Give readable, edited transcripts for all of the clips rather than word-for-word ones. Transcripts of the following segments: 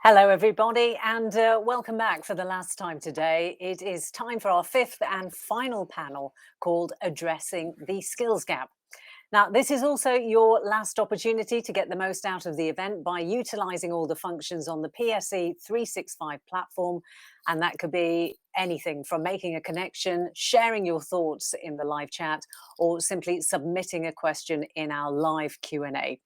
Hello, everybody, and welcome back for the last time today. It is time for our fifth and final panel called Addressing the Skills Gap. Now, this is also your last opportunity to get the most out of the event by utilising all the functions on the PSE365 platform. And that could be anything from making a connection, sharing your thoughts in the live chat, or simply submitting a question in our live Q&A.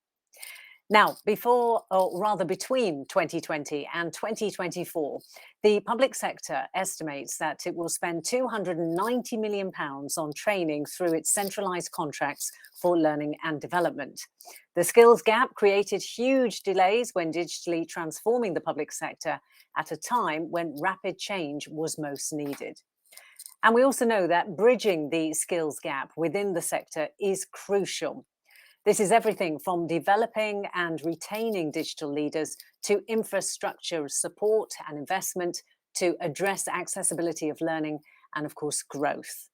Now, between 2020 and 2024, the public sector estimates that it will spend £290 million on training through its centralised contracts for learning and development. The skills gap created huge delays when digitally transforming the public sector at a time when rapid change was most needed. And we also know that bridging the skills gap within the sector is crucial. This is everything from developing and retaining digital leaders to infrastructure support and investment to address accessibility of learning and, of course, growth.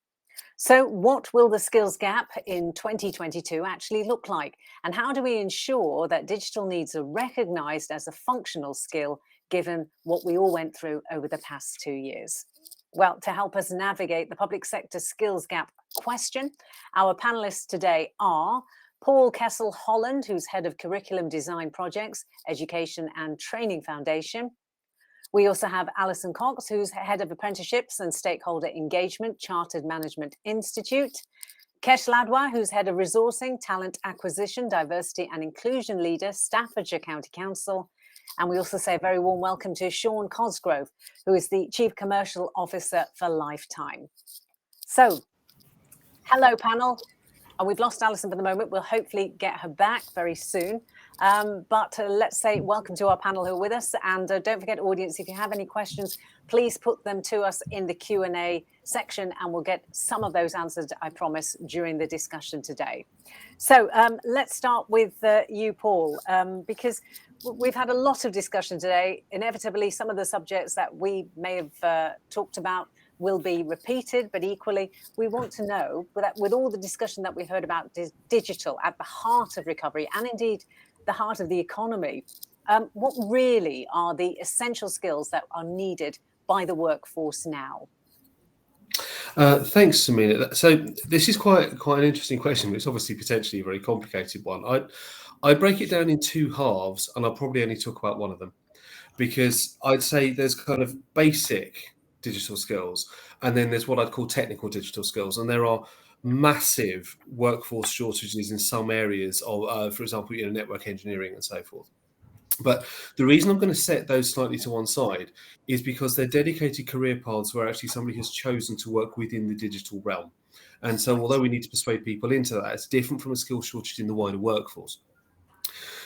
So what will the skills gap in 2022 actually look like? And how do we ensure that digital needs are recognised as a functional skill, given what we all went through over the past 2 years? Well, to help us navigate the public sector skills gap question, our panellists today are Paul Kessel-Holland, who's Head of Curriculum Design Projects, Education and Training Foundation. We also have Alison Cox, who's Head of Apprenticeships and Stakeholder Engagement, Chartered Management Institute. Kesh Ladwa, who's Head of Resourcing, Talent Acquisition, Diversity and Inclusion Leader, Staffordshire County Council. And we also say a very warm welcome to Sean Cosgrove, who is the Chief Commercial Officer for Lifetime. So, hello panel. We've lost Alison for the moment. We'll hopefully get her back very soon. But let's say welcome to our panel who are with us. And don't forget, audience, if you have any questions, please put them to us in the Q&A section and we'll get some of those answered, I promise, during the discussion today. So let's start with you, Paul, because we've had a lot of discussion today. Inevitably, some of the subjects that we may have talked about will be repeated, but equally, we want to know that with all the discussion that we heard about digital at the heart of recovery and indeed the heart of the economy, what really are the essential skills that are needed by the workforce now? Thanks, Samina. So this is quite an interesting question, but it's obviously potentially a very complicated one. I break it down in two halves, and I'll probably only talk about one of them, because I'd say there's kind of basic digital skills, and then there's what I'd call technical digital skills, and there are massive workforce shortages in some areas of, for example, network engineering and so forth. But the reason I'm going to set those slightly to one side is because they're dedicated career paths where actually somebody has chosen to work within the digital realm. And so although we need to persuade people into that, it's different from a skill shortage in the wider workforce.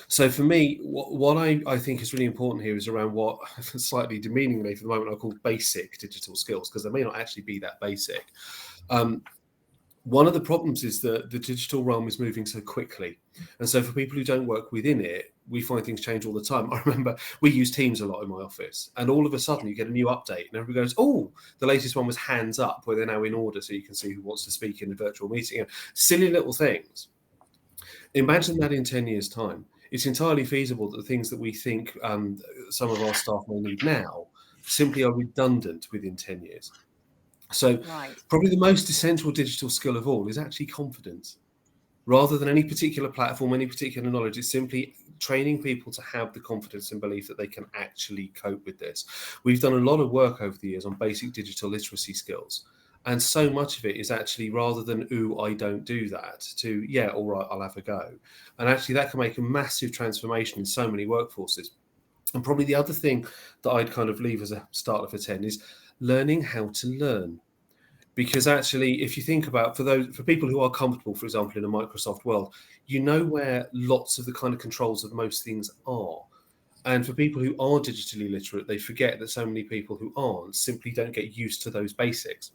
So for me, what I think is really important here is around what, slightly demeaningly for the moment, I call basic digital skills, because they may not actually be that basic. One of the problems is that the digital realm is moving so quickly. And so for people who don't work within it, we find things change all the time. I remember we use Teams a lot in my office, and all of a sudden you get a new update and everybody goes, oh, the latest one was hands up, where they're now in order so you can see who wants to speak in a virtual meeting. Silly little things. Imagine that in 10 years' time. It's entirely feasible that the things that we think some of our staff may need now simply are redundant within 10 years. So probably the most essential digital skill of all is actually confidence. Rather than any particular platform, any particular knowledge, it's simply training people to have the confidence and belief that they can actually cope with this. We've done a lot of work over the years on basic digital literacy skills. And so much of it is actually, rather than, ooh, I don't do that, to, yeah, all right, I'll have a go. And actually that can make a massive transformation in so many workforces. And probably the other thing that I'd kind of leave as a starter for 10 is learning how to learn. Because actually, if you think about, for people who are comfortable, for example, in a Microsoft world, you know where lots of the kind of controls of most things are. And for people who are digitally literate, they forget that so many people who aren't simply don't get used to those basics.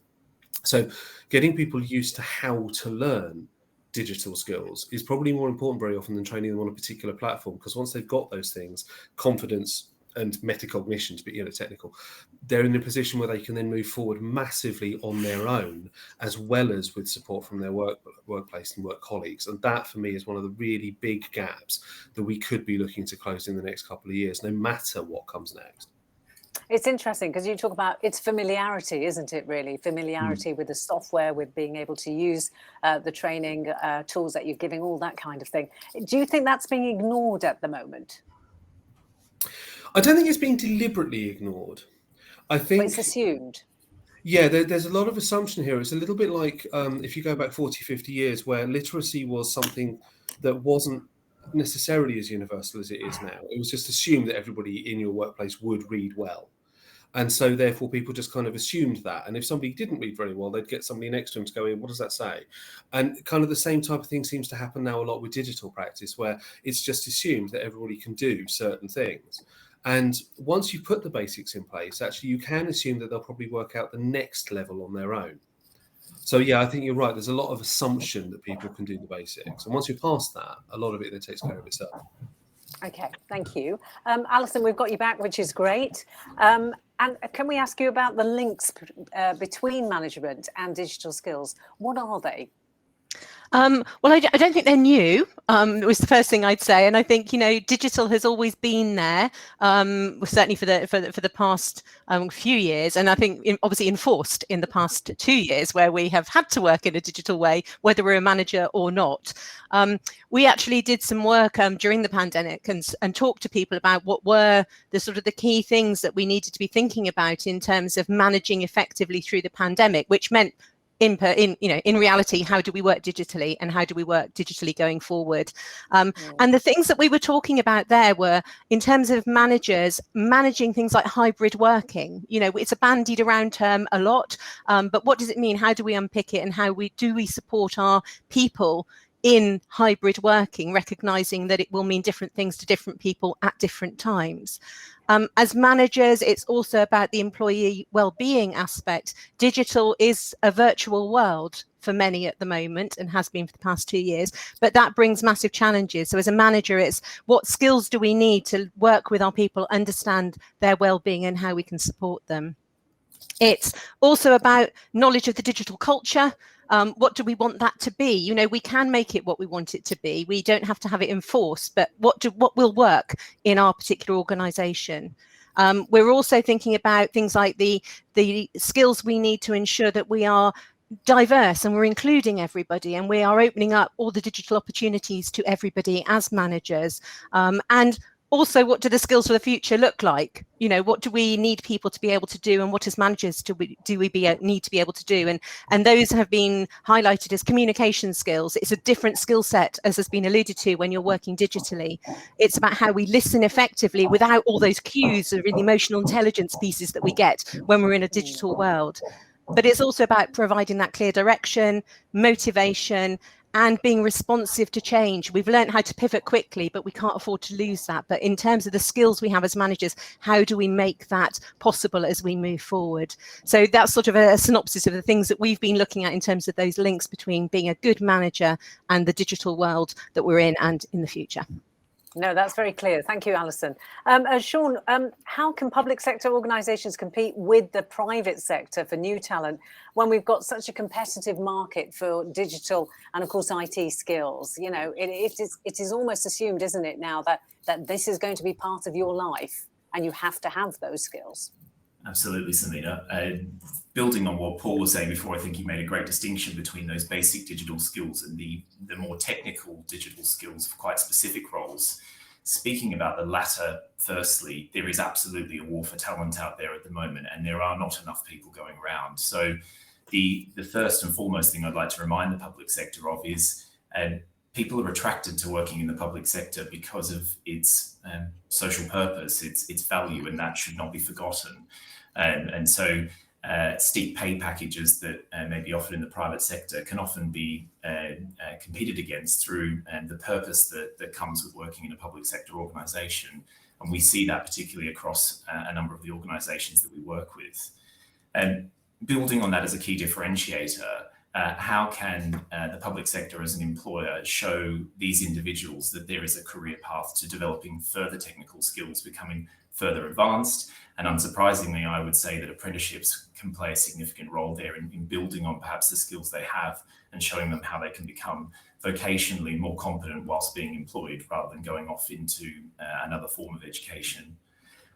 So getting people used to how to learn digital skills is probably more important very often than training them on a particular platform, because once they've got those things, confidence and metacognition, to be technical, they're in a position where they can then move forward massively on their own, as well as with support from their workplace and work colleagues. And that, for me, is one of the really big gaps that we could be looking to close in the next couple of years, no matter what comes next. It's interesting because you talk about its familiarity, isn't it, really? Familiarity with the software, with being able to use the training tools that you're giving, all that kind of thing. Do you think that's being ignored at the moment? I don't think it's being deliberately ignored. I think but it's assumed. Yeah, there's a lot of assumption here. It's a little bit like if you go back 40, 50 years, where literacy was something that wasn't necessarily as universal as it is now. It was just assumed that everybody in your workplace would read well. And so therefore people just kind of assumed that. And if somebody didn't read very well, they'd get somebody next to them to go in, what does that say? And kind of the same type of thing seems to happen now a lot with digital practice, where it's just assumed that everybody can do certain things. And once you put the basics in place, actually you can assume that they'll probably work out the next level on their own. So yeah, I think you're right. There's a lot of assumption that people can do the basics. And once you're past that, a lot of it then takes care of itself. Okay, thank you. Alison, we've got you back, which is great. And can we ask you about the links between management and digital skills? What are they? Well, I don't think they're new. Was the first thing I'd say, and I think digital has always been there, certainly for the past few years, and I think obviously enforced in the past 2 years, where we have had to work in a digital way, whether we're a manager or not. We actually did some work during the pandemic and talked to people about what were the sort of the key things that we needed to be thinking about in terms of managing effectively through the pandemic, which meant in reality, how do we work digitally and how do we work digitally going forward? And the things that we were talking about there were, in terms of managers, managing things like hybrid working. It's a bandied around term a lot, but what does it mean? How do we unpick it, and how do we support our people in hybrid working, recognizing that it will mean different things to different people at different times? As managers, it's also about the employee well-being aspect. Digital is a virtual world for many at the moment, and has been for the past 2 years, but that brings massive challenges. So as a manager, it's what skills do we need to work with our people, understand their well-being and how we can support them. It's also about knowledge of the digital culture. What do we want that to be? We can make it what we want it to be. We don't have to have it enforced, but what will work in our particular organization? We're also thinking about things like the skills we need to ensure that we are diverse and we're including everybody, and we are opening up all the digital opportunities to everybody as managers. And also, what do the skills for the future look like? What do we need people to be able to do, and what as managers do we need to be able to do? And those have been highlighted as communication skills. It's a different skill set, as has been alluded to, when you're working digitally. It's about how we listen effectively without all those cues or the emotional intelligence pieces that we get when we're in a digital world. But it's also about providing that clear direction, motivation, and being responsive to change. We've learned how to pivot quickly, but we can't afford to lose that. But in terms of the skills we have as managers, how do we make that possible as we move forward? So that's sort of a synopsis of the things that we've been looking at in terms of those links between being a good manager and the digital world that we're in and in the future. No, that's very clear. Thank you, Alison. Sean, how can public sector organisations compete with the private sector for new talent when we've got such a competitive market for digital and, of course, IT skills? It is almost assumed, isn't it, now that this is going to be part of your life and you have to have those skills. Absolutely, Samina. Building on what Paul was saying before, I think he made a great distinction between those basic digital skills and the more technical digital skills for quite specific roles. Speaking about the latter, firstly, there is absolutely a war for talent out there at the moment, and there are not enough people going around. So the first and foremost thing I'd like to remind the public sector of is people are attracted to working in the public sector because of its social purpose, its value, and that should not be forgotten. And so steep pay packages that may be offered in the private sector can often be competed against through the purpose that comes with working in a public sector organisation. And we see that particularly across a number of the organisations that we work with. And building on that as a key differentiator, how can the public sector as an employer show these individuals that there is a career path to developing further technical skills, becoming further advanced? And unsurprisingly, I would say that apprenticeships can play a significant role there in building on perhaps the skills they have and showing them how they can become vocationally more competent whilst being employed rather than going off into another form of education.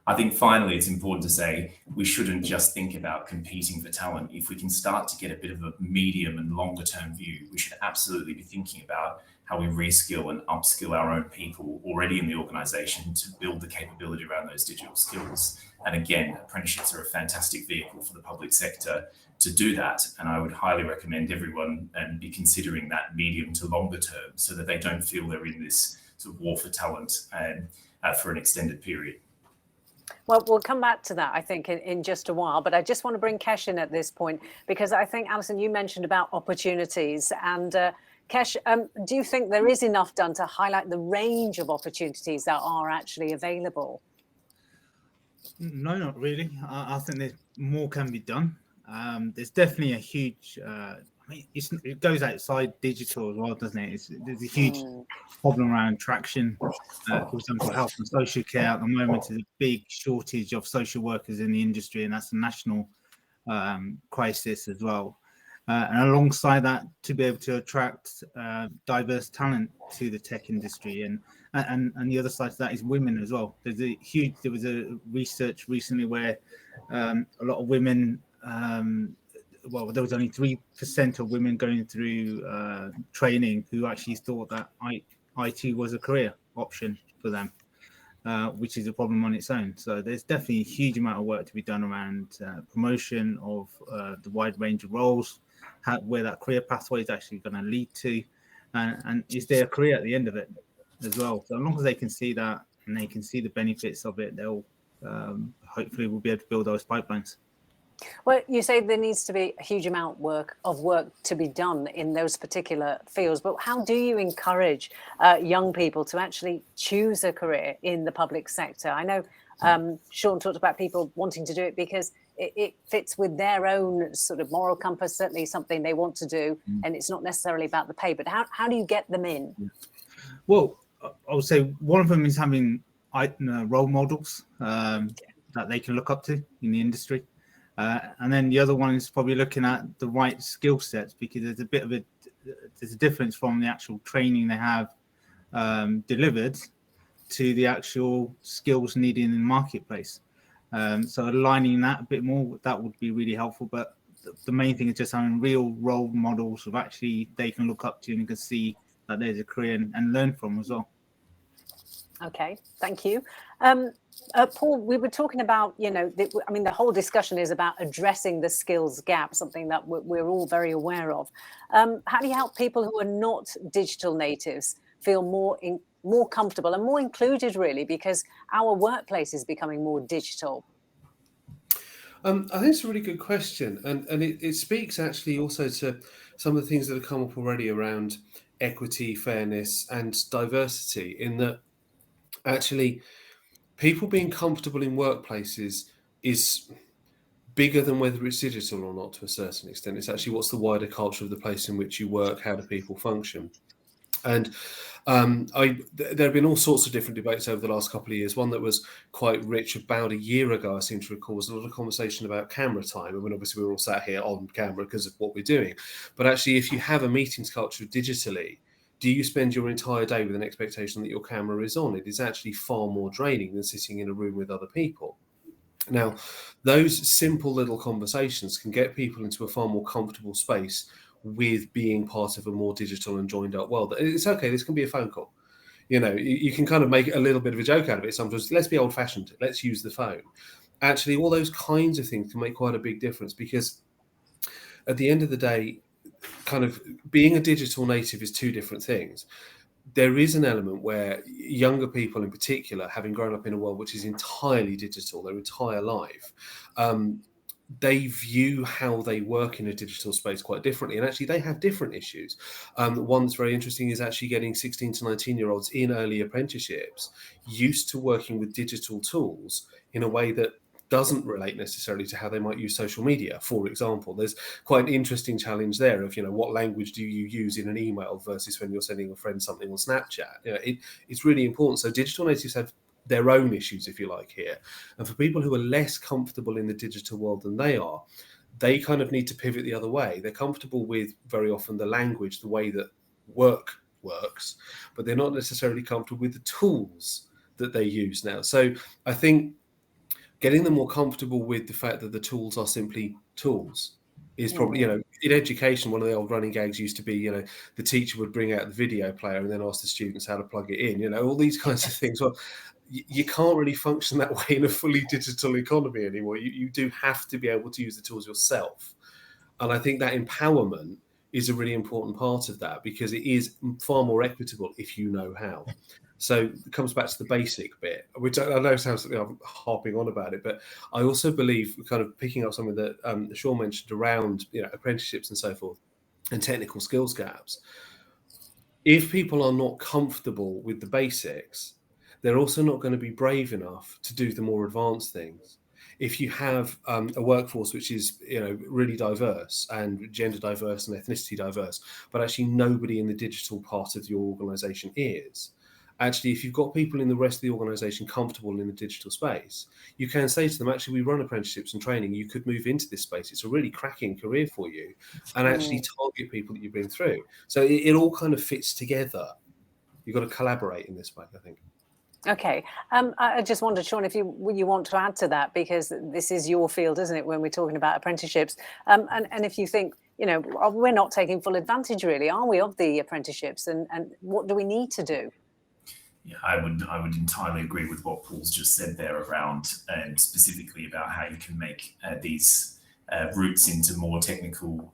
I think finally, it's important to say we shouldn't just think about competing for talent. If we can start to get a bit of a medium and longer term view, we should absolutely be thinking about how we reskill and upskill our own people already in the organisation to build the capability around those digital skills. And again, apprenticeships are a fantastic vehicle for the public sector to do that. And I would highly recommend everyone be considering that medium to longer term so that they don't feel they're in this sort of war for talent for an extended period. Well, we'll come back to that, I think, in just a while. But I just want to bring Kesh in at this point, because I think, Alison, you mentioned about opportunities. And Kesh, do you think there is enough done to highlight the range of opportunities that are actually available? No, not really. I think there's more can be done. There's definitely a huge, it goes outside digital as well, doesn't it? There's a huge problem around traction. For example, health and social care at the moment is a big shortage of social workers in the industry, and that's a national crisis as well. And alongside that, to be able to attract diverse talent to the tech industry, and the other side of that is women as well. There was a research recently where a lot of women, there was only 3% of women going through training who actually thought that IT was a career option for them, which is a problem on its own. So there's definitely a huge amount of work to be done around promotion of the wide range of roles, where that career pathway is actually going to lead to, and is there a career at the end of it as well. So as long as they can see that and they can see the benefits of it, they'll hopefully we'll be able to build those pipelines. Well, you say there needs to be a huge amount of work to be done in those particular fields, but how do you encourage young people to actually choose a career in the public sector? I know Sean talked about people wanting to do it because it fits with their own sort of moral compass, certainly something they want to do, and it's not necessarily about the pay, but how do you get them in? Well, I would say one of them is having role models that they can look up to in the industry. And then the other one is probably looking at the right skill sets, because there's a difference from the actual training they have delivered to the actual skills needed in the marketplace. So aligning that a bit more, that would be really helpful. But the main thing is just having real role models of actually they can look up to and can see that there's a career and learn from as well. Okay, thank you. Paul, we were talking about, the whole discussion is about addressing the skills gap, something that we're all very aware of. How do you help people who are not digital natives feel more comfortable and more included, really, because our workplace is becoming more digital? I think it's a really good question, and it speaks actually also to some of the things that have come up already around equity, fairness, and diversity, in that actually people being comfortable in workplaces is bigger than whether it's digital or not to a certain extent. It's actually what's the wider culture of the place in which you work, how do people function? And there have been all sorts of different debates over the last couple of years. One that was quite rich about a year ago, I seem to recall, was a lot of conversation about camera time. I mean, obviously we're all sat here on camera because of what we're doing. But actually, if you have a meetings culture digitally, do you spend your entire day with an expectation that your camera is on? It is actually far more draining than sitting in a room with other people. Now, those simple little conversations can get people into a far more comfortable space with being part of a more digital and joined up world. It's okay, this can be a phone call. You can kind of make a little bit of a joke out of it sometimes. Let's be old fashioned, let's use the phone. Actually, all those kinds of things can make quite a big difference, because at the end of the day, kind of being a digital native is two different things. There is an element where younger people in particular, having grown up in a world which is entirely digital their entire life, they view how they work in a digital space quite differently, and actually they have different issues. One that's very interesting is actually getting 16 to 19-year-olds in early apprenticeships used to working with digital tools in a way that doesn't relate necessarily to how they might use social media. For example, there's quite an interesting challenge there of, what language do you use in an email versus when you're sending a friend something on Snapchat. It's really important. So digital natives have their own issues, if you like, here. And for people who are less comfortable in the digital world than they are, they kind of need to pivot the other way. They're comfortable with very often the language, the way that work works, but they're not necessarily comfortable with the tools that they use now. So I think getting them more comfortable with the fact that the tools are simply tools is probably, in education, one of the old running gags used to be, the teacher would bring out the video player and then ask the students how to plug it in, all these kinds of things. Well, you can't really function that way in a fully digital economy anymore. You do have to be able to use the tools yourself. And I think that empowerment is a really important part of that, because it is far more equitable if you know how. So it comes back to the basic bit, which I know sounds like I'm harping on about it, but I also believe, kind of picking up something that Sean mentioned around apprenticeships and so forth and technical skills gaps. If people are not comfortable with the basics, they're also not going to be brave enough to do the more advanced things. If you have a workforce which is really diverse and gender diverse and ethnicity diverse, but actually nobody in the digital part of your organization is, actually, if you've got people in the rest of the organization comfortable in the digital space, you can say to them, actually, we run apprenticeships and training. You could move into this space. It's a really cracking career for you, and actually target people that you bring through. So it all kind of fits together. You've got to collaborate in this way, I think. Okay. I just wondered, Sean, if you want to add to that, because this is your field, isn't it, when we're talking about apprenticeships? And if you think, we're not taking full advantage, really, are we, of the apprenticeships? And what do we need to do? Yeah, I would entirely agree with what Paul's just said there around, and specifically about how you can make these routes into more technical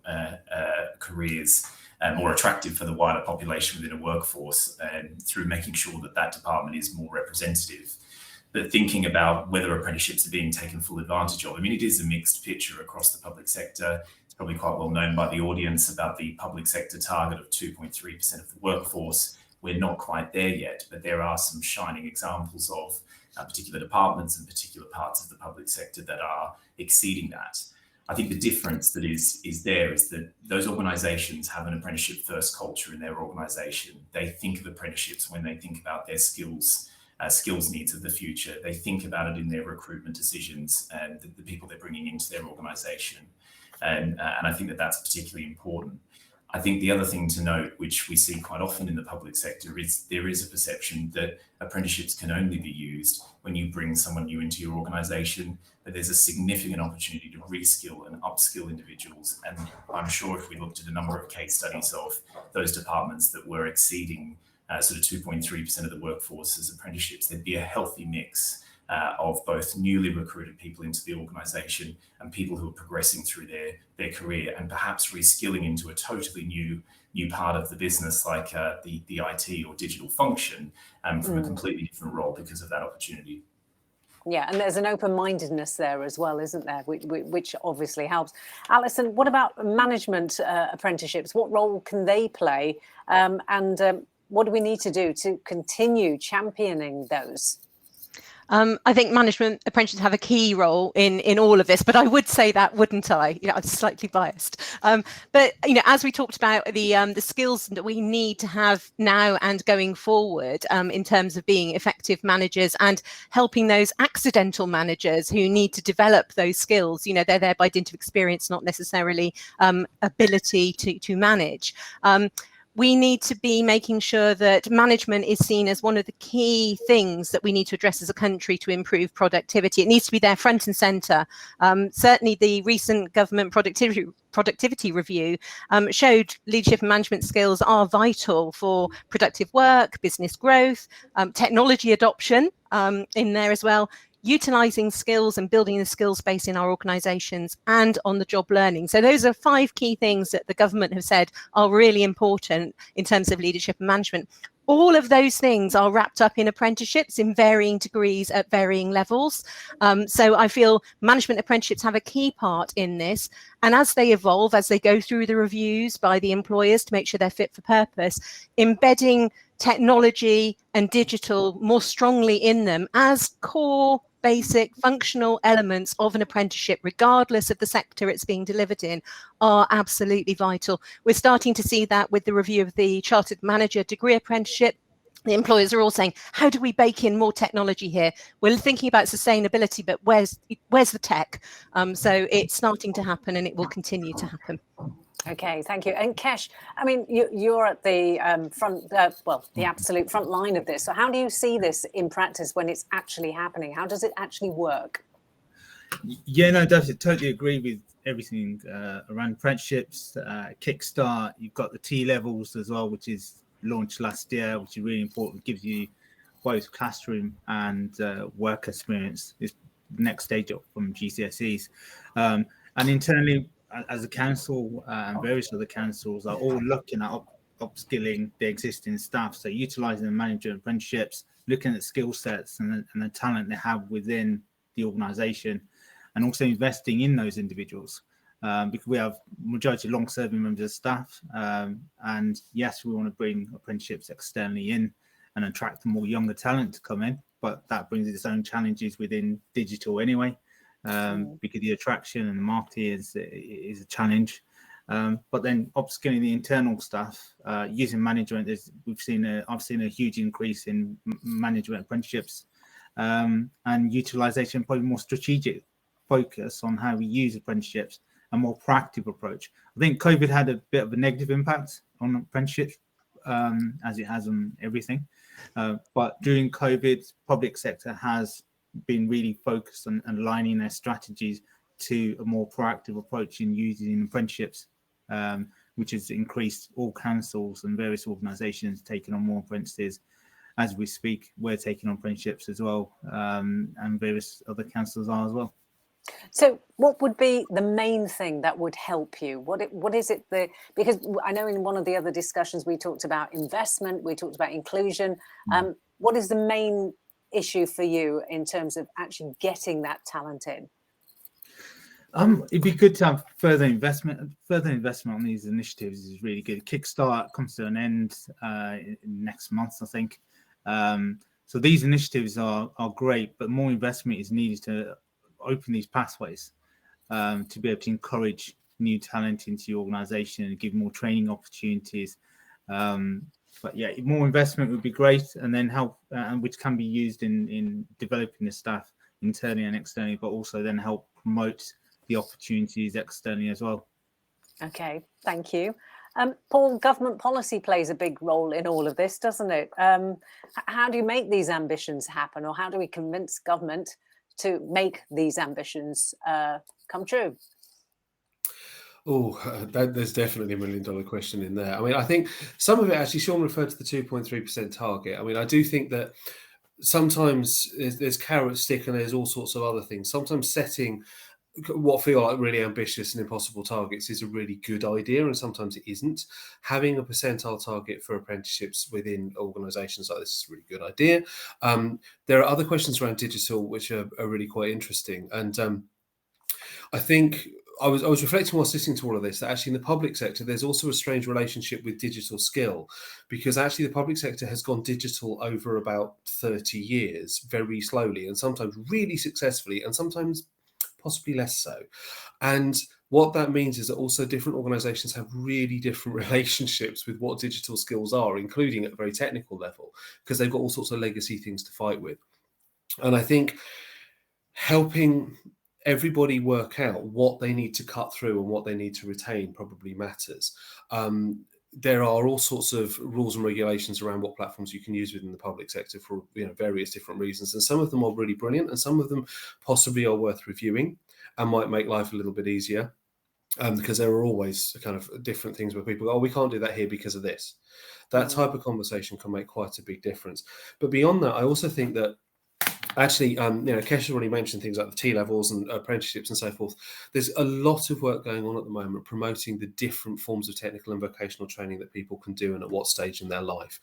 careers more attractive for the wider population within a workforce, through making sure that that department is more representative. But thinking about whether apprenticeships are being taken full advantage of, I mean, it is a mixed picture across the public sector. It's probably quite well known by the audience about the public sector target of 2.3% of the workforce. We're not quite there yet, but there are some shining examples of particular departments and particular parts of the public sector that are exceeding that. I think the difference that is there is that those organisations have an apprenticeship first culture in their organisation. They think of apprenticeships when they think about their skills needs of the future. They think about it in their recruitment decisions and the people they're bringing into their organisation. And I think that that's particularly important. I think the other thing to note, which we see quite often in the public sector, is there is a perception that apprenticeships can only be used when you bring someone new into your organisation, but there's a significant opportunity to reskill and upskill individuals. And I'm sure if we looked at a number of case studies of those departments that were exceeding sort of 2.3% of the workforce as apprenticeships, there'd be a healthy mix of both newly recruited people into the organisation and people who are progressing through their career and perhaps reskilling into a totally new part of the business, like the IT or digital function, from a completely different role because of that opportunity. Yeah, and there's an open-mindedness there as well, isn't there, which obviously helps. Alison, what about management apprenticeships? What role can they play? And what do we need to do to continue championing those? I think management apprentices have a key role in all of this, but I would say that, wouldn't I? I'm slightly biased. But as we talked about the skills that we need to have now and going forward, in terms of being effective managers and helping those accidental managers who need to develop those skills, they're there by dint of experience, not necessarily ability to manage. We need to be making sure that management is seen as one of the key things that we need to address as a country to improve productivity. It needs to be there front and centre. Certainly the recent government productivity review showed leadership and management skills are vital for productive work, business growth, technology adoption in there as well, utilising skills and building the skills base in our organisations, and on the job learning. So those are 5 key things that the government have said are really important in terms of leadership and management. All of those things are wrapped up in apprenticeships in varying degrees at varying levels. So I feel management apprenticeships have a key part in this. And as they evolve, as they go through the reviews by the employers to make sure they're fit for purpose, embedding technology and digital more strongly in them as core basic functional elements of an apprenticeship, regardless of the sector it's being delivered in, are absolutely vital. We're starting to see that with the review of the Chartered Manager degree apprenticeship. The employers are all saying, how do we bake in more technology here? We're thinking about sustainability, but where's the tech? So it's starting to happen, and it will continue to happen. Okay, thank you. And Kesh, I mean, you're at the the absolute front line of this. So how do you see this in practice when it's actually happening? How does it actually work? Yeah, no, definitely, totally agree with everything around apprenticeships. Kickstart, you've got the T levels as well, which is launched last year, which is really important. It gives you both classroom and work experience. It's the next stage up from GCSEs. And internally, as a council and various other councils are all looking at upskilling the existing staff. So utilising the manager apprenticeships, looking at skill sets and the talent they have within the organisation, and also investing in those individuals. Because we have majority long-serving members of staff, and yes, we want to bring apprenticeships externally in and attract more younger talent to come in, but that brings its own challenges within digital anyway, because the attraction and the marketing is a challenge. But then upskilling the internal staff using management, I've seen a huge increase in management apprenticeships, and utilisation, probably more strategic focus on how we use apprenticeships. A more proactive approach. I think COVID had a bit of a negative impact on apprenticeships, as it has on everything. But during COVID, public sector has been really focused on aligning their strategies to a more proactive approach in using apprenticeships, which has increased all councils and various organisations taking on more apprentices. As we speak, we're taking on apprenticeships as well, and various other councils are as well. So what would be the main thing that would help you? What is it because I know in one of the other discussions we talked about investment, we talked about inclusion. What is the main issue for you in terms of actually getting that talent in? It'd be good to have further investment. Further investment on these initiatives is really good. Kickstart comes to an end next month, I think. So these initiatives are great, but more investment is needed to open these pathways to be able to encourage new talent into your organisation and give more training opportunities. But yeah, more investment would be great, and then help, which can be used in developing the staff internally and externally, but also then help promote the opportunities externally as well. Okay, thank you. Paul, government policy plays a big role in all of this, doesn't it? How do you make these ambitions happen, or how do we convince government to make these ambitions come true? Oh, there's definitely $1 million question in there. I mean, I think some of it actually, Sean referred to the 2.3% target. I mean, I do think that sometimes there's carrot stick and there's all sorts of other things. Sometimes setting what feel like really ambitious and impossible targets is a really good idea, and sometimes it isn't. Having a percentile target for apprenticeships within organisations like this is a really good idea. There are other questions around digital which are really quite interesting, and I think I was reflecting whilst listening to all of this that actually in the public sector there's also a strange relationship with digital skill, because actually the public sector has gone digital over about 30 years very slowly, and sometimes really successfully, and sometimes possibly less so. And what that means is that also different organisations have really different relationships with what digital skills are, including at a very technical level, because they've got all sorts of legacy things to fight with. And I think helping everybody work out what they need to cut through and what they need to retain probably matters. There are all sorts of rules and regulations around what platforms you can use within the public sector for various different reasons, and some of them are really brilliant, and some of them possibly are worth reviewing and might make life a little bit easier, because there are always kind of different things where people go, oh, we can't do that here because of this. That type of conversation can make quite a big difference. But beyond that, I also think that actually, Kesh has already mentioned things like the T levels and apprenticeships and so forth. There's a lot of work going on at the moment promoting the different forms of technical and vocational training that people can do and at what stage in their life.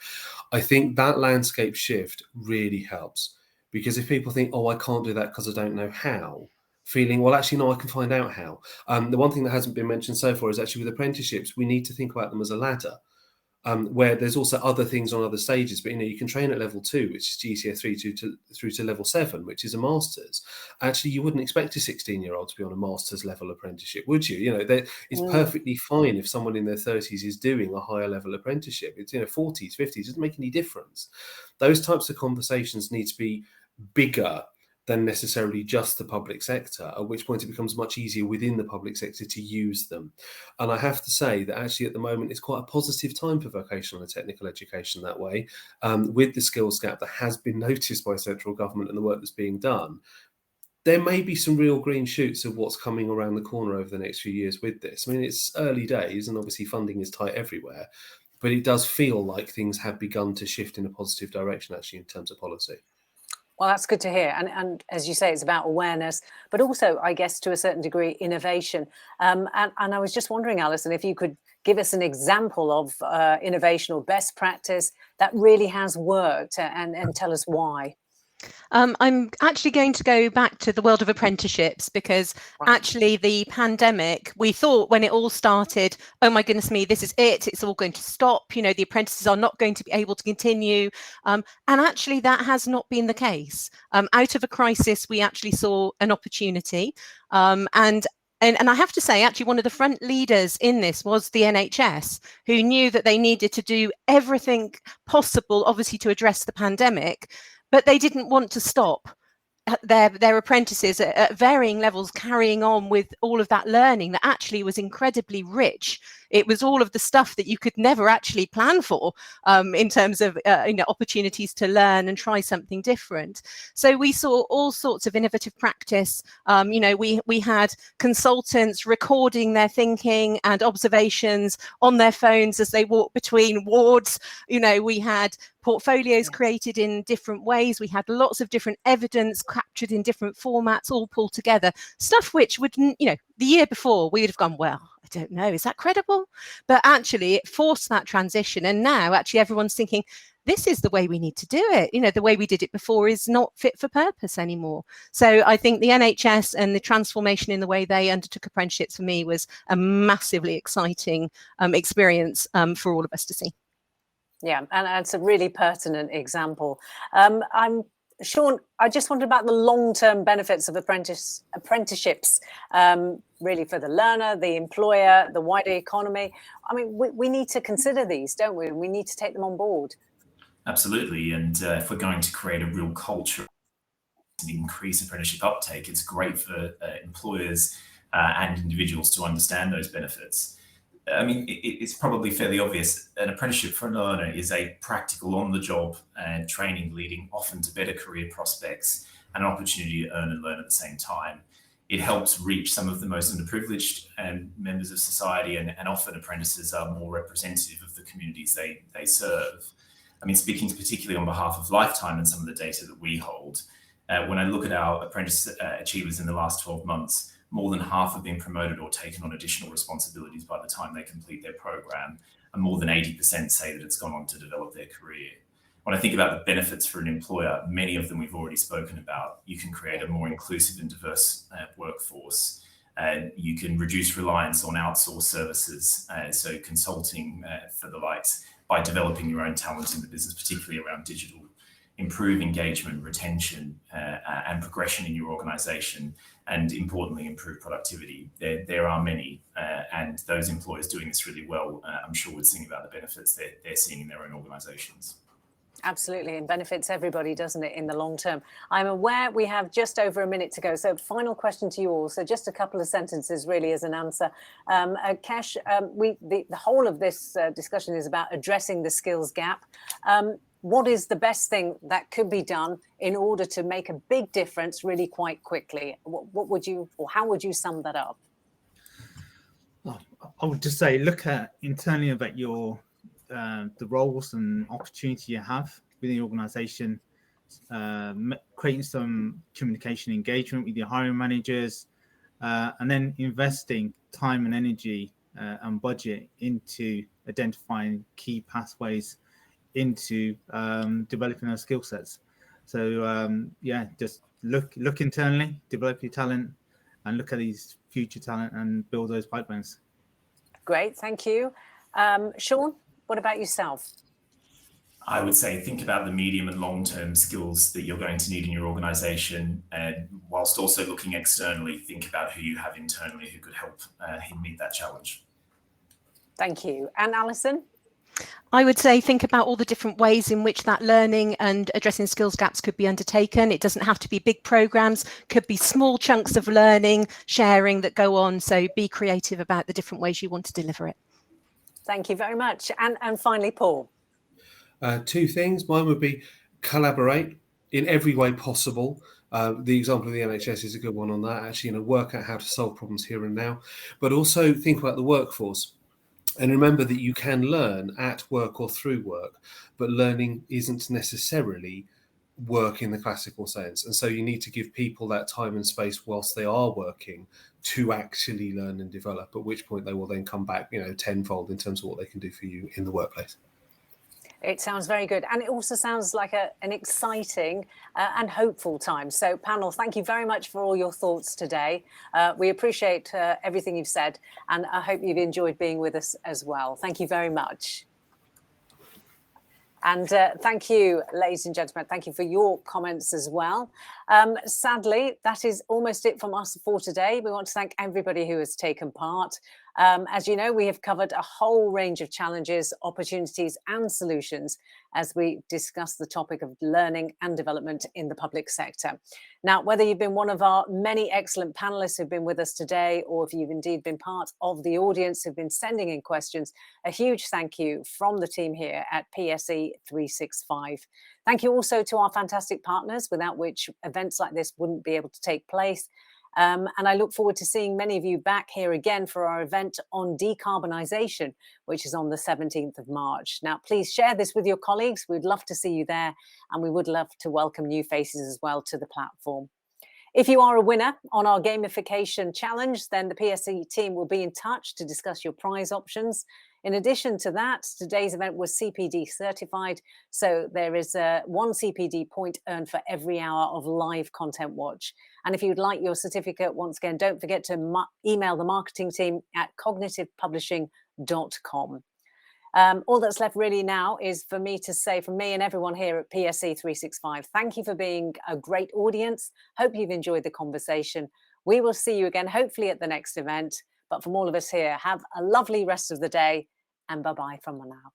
I think that landscape shift really helps, because if people think, oh, I can't do that because I don't know how, feeling, well, actually, no, I can find out how. The one thing that hasn't been mentioned so far is actually with apprenticeships, we need to think about them as a ladder. where there's also other things on other stages. But you can train at level 2, which is GCSE3 through to level 7, which is a master's. Actually, you wouldn't expect a 16-year-old to be on a master's level apprenticeship, would you? It's perfectly fine if someone in their 30s is doing a higher level apprenticeship. It's 40s, 50s, doesn't make any difference. Those types of conversations need to be bigger than necessarily just the public sector, at which point it becomes much easier within the public sector to use them. And I have to say that actually at the moment it's quite a positive time for vocational and technical education that way, with the skills gap that has been noticed by central government and the work that's being done. There may be some real green shoots of what's coming around the corner over the next few years with this. I mean, it's early days and obviously funding is tight everywhere, but it does feel like things have begun to shift in a positive direction actually in terms of policy. Well, that's good to hear. And as you say, it's about awareness, but also, I guess, to a certain degree, innovation. And I was just wondering, Alison, if you could give us an example of innovation or best practice that really has worked and tell us why. I'm actually going to go back to the world of apprenticeships because actually the pandemic, we thought when it all started, oh my goodness me, this is it. It's all going to stop. The apprentices are not going to be able to continue. And actually that has not been the case. Out of a crisis, we actually saw an opportunity. And I have to say, actually, one of the front leaders in this was the NHS, who knew that they needed to do everything possible, obviously, to address the pandemic, but they didn't want to stop their apprentices at varying levels carrying on with all of that learning that actually was incredibly rich. It was all of the stuff that you could never actually plan for in terms of opportunities to learn and try something different. So we saw all sorts of innovative practice. We had consultants recording their thinking and observations on their phones as they walked between wards. We had portfolios created in different ways. We had lots of different evidence captured in different formats, all pulled together. Stuff which would, the year before we would have gone, well, I don't know, is that credible? But actually it forced that transition. And now actually everyone's thinking, this is the way we need to do it. The way we did it before is not fit for purpose anymore. So I think the NHS and the transformation in the way they undertook apprenticeships for me was a massively exciting experience for all of us to see. Yeah, and it's a really pertinent example. Sean, I just wondered about the long-term benefits of apprenticeships, really for the learner, the employer, the wider economy. I mean, we need to consider these, don't we? We need to take them on board. Absolutely. And if we're going to create a real culture and increase apprenticeship uptake, it's great for employers and individuals to understand those benefits. I mean, it's probably fairly obvious. An apprenticeship for a learner is a practical on-the-job and training leading often to better career prospects and an opportunity to earn and learn at the same time. It helps reach some of the most underprivileged members of society, and often apprentices are more representative of the communities they serve. I mean, speaking particularly on behalf of Lifetime and some of the data that we hold, when I look at our apprentice achievers in the last 12 months, more than half have been promoted or taken on additional responsibilities by the time they complete their program, and more than 80% say that it's gone on to develop their career. When I think about the benefits for an employer, many of them we've already spoken about. You can create a more inclusive and diverse workforce. You can reduce reliance on outsourced services, so consulting for the likes, by developing your own talent in the business, particularly around digital. Improve engagement, retention, and progression in your organisation, and importantly, improve productivity. There are many, and those employers doing this really well, I'm sure would sing about the benefits they're seeing in their own organisations. Absolutely, and benefits everybody, doesn't it, in the long term? I'm aware we have just over a minute to go, so final question to you all. So just a couple of sentences really as an answer. Kesh, the whole of this discussion is about addressing the skills gap. What is the best thing that could be done in order to make a big difference really quite quickly? What would you, or how would you sum that up? I would just say, look at internally about your the roles and opportunity you have within the organisation, creating some communication engagement with your hiring managers, and then investing time and energy and budget into identifying key pathways into developing those skill sets. So just look internally, develop your talent, and look at these future talent and build those pipelines. Great, thank you. Sean, What about yourself? I would say think about the medium and long-term skills that you're going to need in your organization, and whilst also looking externally, think about who you have internally who could help him meet that challenge. Thank you. And Alison? I would say think about all the different ways in which that learning and addressing skills gaps could be undertaken. It doesn't have to be big programs, could be small chunks of learning, sharing that go on. So be creative about the different ways you want to deliver it. Thank you very much. And finally, Paul. Two things. One would be collaborate in every way possible. The example of the NHS is a good one on that. Actually, work out how to solve problems here and now, but also think about the workforce. And remember that you can learn at work or through work, but learning isn't necessarily work in the classical sense. And so you need to give people that time and space whilst they are working to actually learn and develop, at which point they will then come back, tenfold in terms of what they can do for you in the workplace. It sounds very good. And it also sounds like an exciting and hopeful time. So panel, thank you very much for all your thoughts today. We appreciate everything you've said, and I hope you've enjoyed being with us as well. Thank you very much. And thank you, ladies and gentlemen. Thank you for your comments as well. Sadly, that is almost it from us for today. We want to thank everybody who has taken part. As you know, we have covered a whole range of challenges, opportunities and solutions as we discuss the topic of learning and development in the public sector. Now, whether you've been one of our many excellent panelists who've been with us today, or if you've indeed been part of the audience who've been sending in questions, a huge thank you from the team here at PSE365. Thank you also to our fantastic partners, without which events like this wouldn't be able to take place. And I look forward to seeing many of you back here again for our event on decarbonisation, which is on the 17th of March. Now, please share this with your colleagues. We'd love to see you there, and we would love to welcome new faces as well to the platform. If you are a winner on our gamification challenge, then the PSE team will be in touch to discuss your prize options. In addition to that, today's event was CPD certified, so there is one CPD point earned for every hour of live content watch. And if you'd like your certificate, once again, don't forget to email the marketing team at cognitivepublishing.com. All that's left really now is for me to say, from me and everyone here at PSE365, thank you for being a great audience. Hope you've enjoyed the conversation. We will see you again, hopefully at the next event. But from all of us here, have a lovely rest of the day, and bye-bye from now.